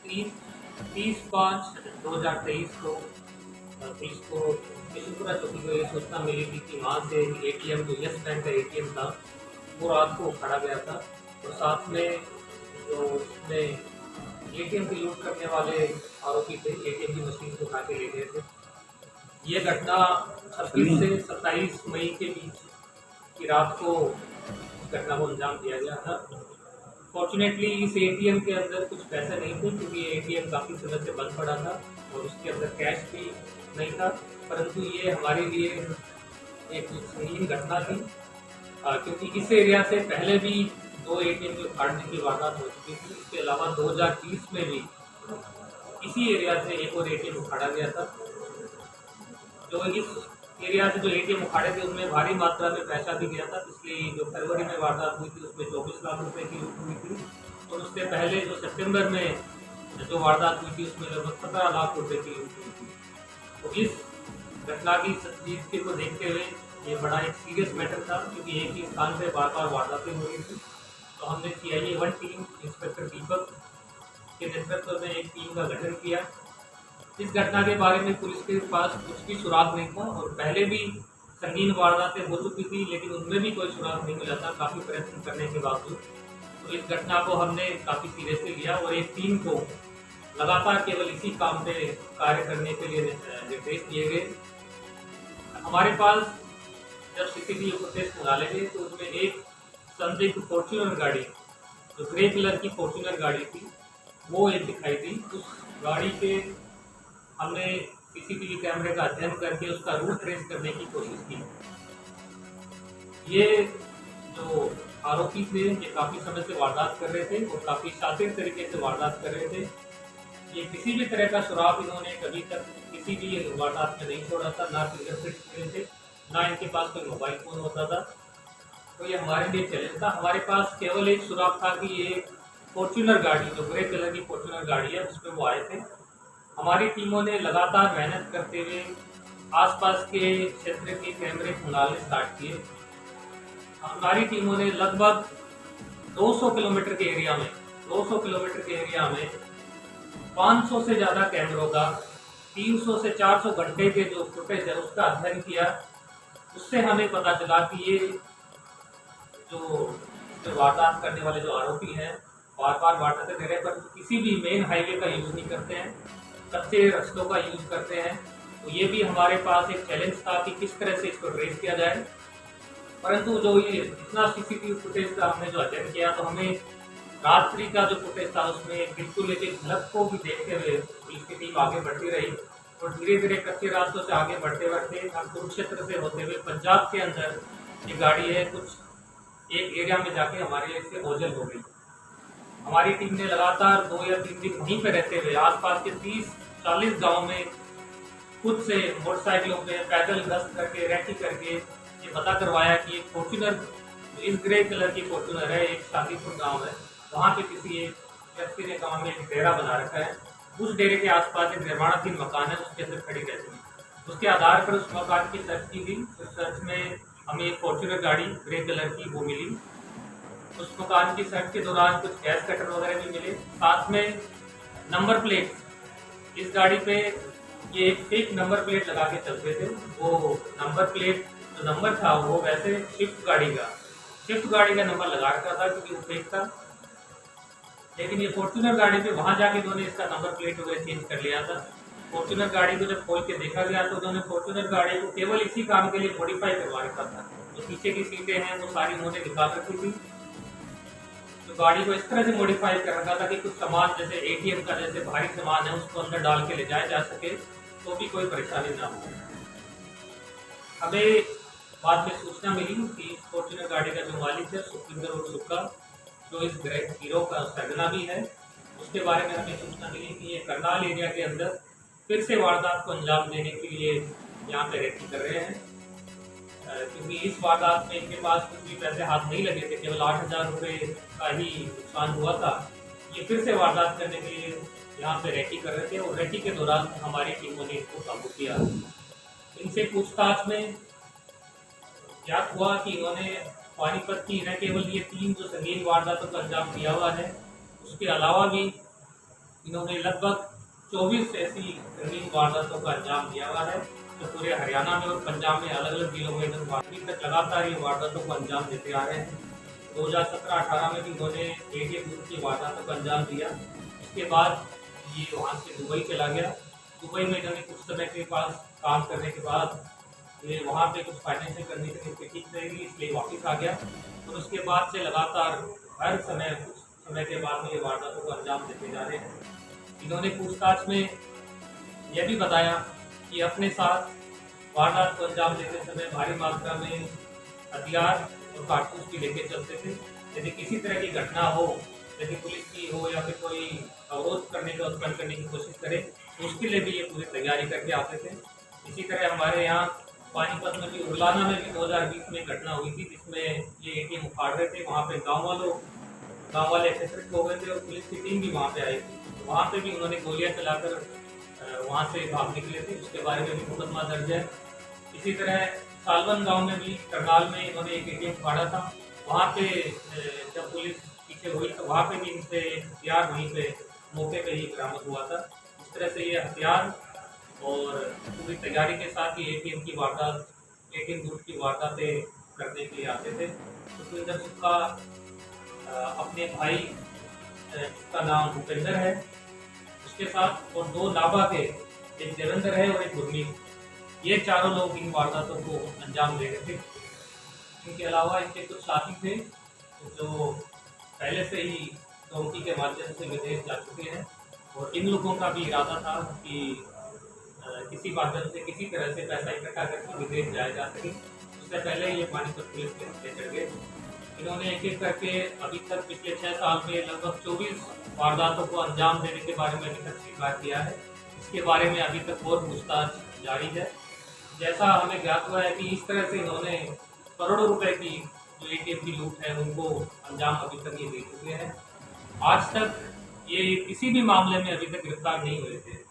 तीस 30/5/2023 को पुलिस को किशनपुरा चौकी को ये सूचना मिली थी कि वहाँ से एटीएम जो यस बैंक का एटीएम था वो रात को उखाड़ा गया था और साथ में जो उसमें एटीएम की लूट करने वाले आरोपी थे एटीएम की मशीन को उठा के ले गए थे। ये घटना 26 से 27 मई के बीच की रात को इस घटना को अंजाम दिया गया था। फॉर्चुनेटली इस एटीएम के अंदर कुछ पैसे नहीं थे क्योंकि ये एटीएम काफ़ी समय से बंद पड़ा था और उसके अंदर कैश भी नहीं था, परंतु ये हमारे लिए एक संगीन घटना थी क्योंकि इस एरिया से पहले भी 2 एटीएम के उखाड़ने की वारदात हो चुकी थी। इसके अलावा 2030 में भी इसी एरिया से एक और एटीएम उखाड़ा गया था। जो इस एरिया से जो एटीएम उखाड़े थे उनमें भारी मात्रा में पैसा भी गया था, इसलिए जो फरवरी में वारदात हुई थी उसमें 24 लाख रुपए की लूट हुई थी और उससे पहले जो सितंबर में जो वारदात हुई थी उसमें लगभग 17 लाख रुपए की लूट हुई थी। तो इस घटना की संजीदगी को देखते हुए ये बड़ा एक सीरियस मैटर था क्योंकि एक ही स्थान से बार बार वारदातें हो रही थी। तो हमने CIA 1 टीम इंस्पेक्टर दीपक के नेतृत्व में एक टीम का गठन किया। इस घटना के बारे में पुलिस के पास कुछ भी सुराग नहीं था और पहले भी संगीन वारदातें हो चुकी थी लेकिन उनमें भी कोई सुराग नहीं मिला था काफ़ी प्रयत्न करने के बावजूद। तो इस घटना को हमने काफ़ी सीरियसली लिया और एक टीम को लगातार केवल इसी काम पे कार्य करने के लिए निर्देश दिए गए। हमारे पास जब CCTV फुटेज निकाले गए तो उसमें एक संदिग्ध फॉर्च्यूनर गाड़ी जो ग्रे कलर की फॉर्च्यूनर गाड़ी थी वो एक दिखाई दी। उस गाड़ी के हमने CCTV कैमरे का अध्ययन करके उसका रूट ट्रेस करने की कोशिश की। ये जो आरोपी थे ये काफ़ी समय से वारदात कर रहे थे और काफ़ी शातिर तरीके से वारदात कर रहे थे। ये किसी भी तरह का सुराग इन्होंने कभी तक किसी भी वारदात में नहीं छोड़ा था, ना फिंगरप्रिंट मिले थे, ना इनके पास कोई मोबाइल फ़ोन होता था। तो ये हमारे लिए चैलेंज था। हमारे पास केवल एक सुराग था कि ये फॉर्च्यूनर गाड़ी जो ग्रे कलर की फॉर्च्यूनर गाड़ी है उस पर वो आए थे। हमारी टीमों ने लगातार मेहनत करते हुए आसपास के क्षेत्र के कैमरे खंगालने स्टार्ट किए। हमारी टीमों ने लगभग 200 किलोमीटर के एरिया में 500 से ज़्यादा कैमरों का 300 से 400 घंटे के जो फुटेज है उसका अध्ययन किया। उससे हमें पता चला कि ये जो वारदात करने वाले जो आरोपी हैं बार बार वारदातें दे रहे हैं पर किसी भी मेन हाईवे का यूज़ नहीं करते हैं, कच्चे रास्तों का यूज़ करते हैं। तो ये भी हमारे पास एक चैलेंज था कि किस तरह से इसको ट्रेस किया जाए। परंतु जो ये इतना CCTV फुटेज का हमने जो अध्ययन किया तो हमें रात्रि का जो फुटेज था उसमें बिल्कुल एक झलक को भी देखते हुए पुलिस की टीम आगे बढ़ती रही और धीरे धीरे कच्चे रास्तों से आगे बढ़ते बढ़ते हम कुरुक्षेत्र से होते हुए पंजाब के अंदर ये गाड़ी है कुछ एक एरिया में जाके हमारे से ओझल हो गई। हमारी टीम ने लगातार 2 या 3 दिन वहीं पर रहते हुए आसपास के 30-40 गाँव में खुद से मोटरसाइकिलों पे पैदल गश्त करके रैकी करके ये पता करवाया कि एक फॉर्च्यूनर इस ग्रे कलर की फॉर्च्यूनर है, एक शादीपुर गांव है, वहाँ पे किसी एक व्यक्ति ने गाँव में एक डेरा बना रखा है। उस डेरे के आसपास एक निर्माणाधीन मकान है उसके अंदर खड़ी रहती है। उसके आधार पर उस मकान की सर्च की गई। उस सर्च में हमें एक फॉर्च्यूनर गाड़ी ग्रे कलर की वो मिली। उस मकान की सर्च के दौरान कुछ गैस कटर वगैरह भी मिले, साथ में नंबर प्लेट इस गाड़ी पे ये एक फेक नंबर प्लेट लगा के चलते थे। वो नंबर प्लेट जो नंबर था वो वैसे स्विफ्ट गाड़ी का नंबर लगा रखा था क्योंकि वो फेक था। लेकिन ये फॉर्च्यूनर गाड़ी पे वहाँ जाके उन्होंने इसका नंबर प्लेट वगैरह चेंज कर लिया था। फॉर्च्यूनर गाड़ी को जब खोल के देखा गया तो उन्होंने फॉर्च्यूनर गाड़ी को केवल इसी काम के लिए मॉडिफाई करवा रखा था। जो पीछे की सीटें हैं वो सारी उन्होंने निकाल रखी थी। जो गाड़ी को इस तरह से मॉडिफाई कर रखा था कि कुछ सामान जैसे एटीएम का जैसे भारी सामान है उसको अंदर डाल के ले जाया जा सके तो भी कोई परेशानी ना हो। हमें बाद में सूचना मिली कि फॉर्च्यूनर गाड़ी का जो मालिक है सुखविंदर और सुक्का, जो इस गिरोह का सरगना भी है, उसके बारे में हमें सूचना मिली कि ये करनाल एरिया के अंदर फिर से वारदात को अंजाम देने के लिए यहाँ पे रेकी कर रहे हैं। क्योंकि इस वारदात में इनके पास कुछ भी पैसे हाथ नहीं लगे थे, केवल 8,000 रुपये का ही नुकसान हुआ था। ये फिर से वारदात करने के लिए यहाँ पे रेकी कर रहे थे और रेकी के दौरान हमारी टीमों ने इनको काबू किया। इनसे पूछताछ में ज्ञात हुआ कि इन्होंने पानीपत की न केवल ये 3 जो संगीन वारदातों का अंजाम दिया हुआ है, उसके अलावा भी इन्होंने लगभग 24 ऐसी संगीन वारदातों का अंजाम दिया हुआ है, जो पूरे हरियाणा में और पंजाब में अलग अलग जिलों में अभी तक लगातार ये वारदातों को अंजाम देते आ रहे हैं। 2017-18 में भी इन्होंने एटीएम की वारदातों का अंजाम दिया। उसके बाद ये वहाँ से दुबई चला गया। दुबई में इन्होंने कुछ समय के पास काम करने के बाद ये वहाँ पे कुछ फाइनेंशियल कंडीशन इसकी ठीक रहेगी, इसलिए वापस आ गया और उसके बाद से लगातार हर समय कुछ समय के बाद में ये वारदातों को अंजाम देते जा रहे हैं। इन्होंने पूछताछ में यह भी बताया कि अपने साथ वारदात को अंजाम देते समय भारी मात्रा में हथियार और कारतूस भी लेके चलते थे। यदि किसी तरह की घटना हो, यदि पुलिस की हो या फिर कोई अवरोध करने का उत्पन्न करने की कोशिश करे, तो उसके लिए भी ये पूरी तैयारी करके आते थे। इसी तरह हमारे यहाँ पानीपत में भी, उरलाना में भी 2020 में घटना हुई थी जिसमें ये एटीएम उखाड़ रहे थे। वहाँ पे गाँव वाले एकत्रित हो गए थे और पुलिस की टीम भी वहाँ पे आई थी। वहाँ पे भी उन्होंने गोलियाँ चलाकर वहाँ से भाग निकले थे, उसके बारे में भी मुकदमा दर्ज है। इसी तरह सालवन गांव में भी करनाल में इन्होंने एक एटीएम फाड़ा था। वहाँ पे जब पुलिस पीछे हुई तो वहाँ पे भी इनसे हथियार वहीं पे मौके पे ही बरामद हुआ था। इस तरह से ये हथियार और पूरी तैयारी के साथ ही एटीएम लूट की वारदातें करने के लिए आते थे। सुखविंदर सुक्का अपने भाई जिसका नाम भूपेंद्र है उसके साथ और 2 नाभा के, एक देवेंद्र है और एक गुरमीत, ये चारों लोग इन वारदातों को अंजाम दे रहे थे। इनके अलावा इनके कुछ साथी थे जो पहले से ही चौकी के माध्यम से विदेश जा चुके हैं और इन लोगों का भी इरादा था कि किसी माध्यम से किसी तरह से पैसा इकट्ठा करके विदेश जाया जा सके। उससे पहले ये पानीपत पुलिस के हत्थे चढ़ गए। इन्होंने एक एक करके अभी तक पिछले 6 साल में लगभग 24 वारदातों को अंजाम देने के बारे में अभी तक स्वीकार किया है। इसके बारे में अभी तक और पूछताछ जारी है। जैसा हमें ज्ञात हुआ है कि इस तरह से इन्होंने करोड़ों रुपए की जो एटीएम की लूट है उनको अंजाम अभी तक ये दे चुके हैं। आज तक ये किसी भी मामले में अभी तक गिरफ्तार नहीं हुए थे।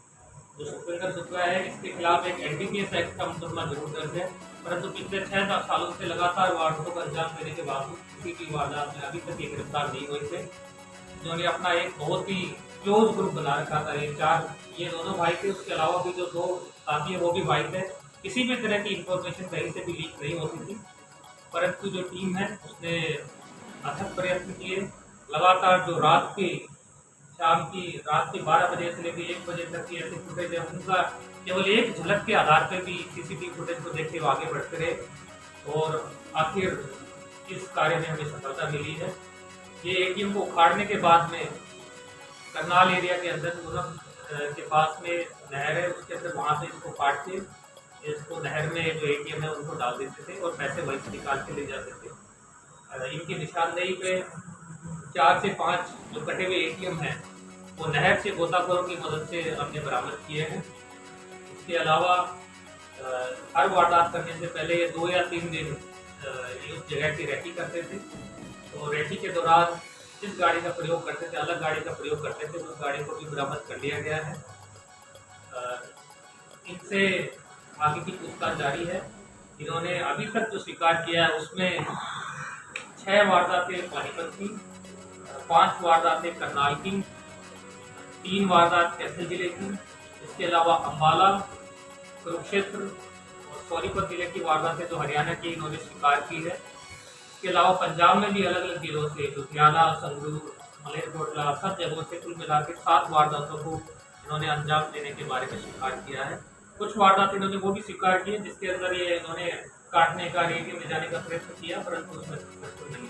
जो सुखविंदर सुक्का है इसके खिलाफ एक एनडीपीएस एक्ट का मुकदमा जरूर दर्ज है, परंतु पिछले 6 सालों से लगातार वारदातों को अंजाम देने के बावजूद किसी भी वारदात में अभी तक ये गिरफ्तार नहीं हुए थे। जिन्होंने अपना एक बहुत ही क्लोज ग्रुप बना रखा था। ये दोनों भाई थे, उसके अलावा भी जो 2 साथी है वो भी भाई थे। किसी भी तरह की इंफॉर्मेशन कहीं से भी लीक नहीं होती थी, परंतु जो टीम है उसने अथक प्रयत्न किए। लगातार जो रात के 12 बजे से लेकर 1 बजे तक की ऐसे फुटेज है, उनका केवल एक झलक के आधार पर भी सीसीटीवी फुटेज को देखते हुए आगे बढ़ते रहे और आखिर इस कार्य में हमें सफलता मिली है। ये एटीएम को उखाड़ने के बाद में करनाल एरिया के अंदर के पास में नहर है, उसके अंदर वहाँ से इसको काट के इसको नहर में जो एटीएम है उनको डाल देते थे और पैसे वहीं से निकाल के ले जाते थे। इनकी निशानदेही पे 4 से 5 जो कटे हुए एटीएम हैं वो नहर से गोताखोरों की मदद से हमने बरामद किए हैं। इसके अलावा हर वारदात करने से पहले ये 2 या 3 दिन उस जगह की रेकी करते थे। तो रेकी के दौरान जिस गाड़ी का प्रयोग करते थे, अलग गाड़ी का प्रयोग करते थे, उस गाड़ी को भी बरामद कर लिया गया है। इनसे आगे की पूछताछ जारी है। इन्होंने अभी तक जो स्वीकार किया है उसमें 6 वारदातें पानीपत की, 5 वारदातें करनाल की, 3 वारदात कैथल जिले की, इसके अलावा अम्बाला, कुरुक्षेत्र और सोनीपत जिले की वारदातें जो हरियाणा की इन्होंने स्वीकार की है। इसके अलावा पंजाब में भी अलग अलग जिलों से लुधियाना, संगरूर, मलेरकोटला, सब जगहों से कुल मिला के 7 वारदातों को इन्होंने अंजाम देने के बारे में स्वीकार किया है। कुछ वारदात इन्होंने वो भी स्वीकार की है जिसके अंदर ये इन्होंने काटने का, एटीएम में जाने का प्रयत्न किया, परंतु उसमें सक्सेसफुल नहीं।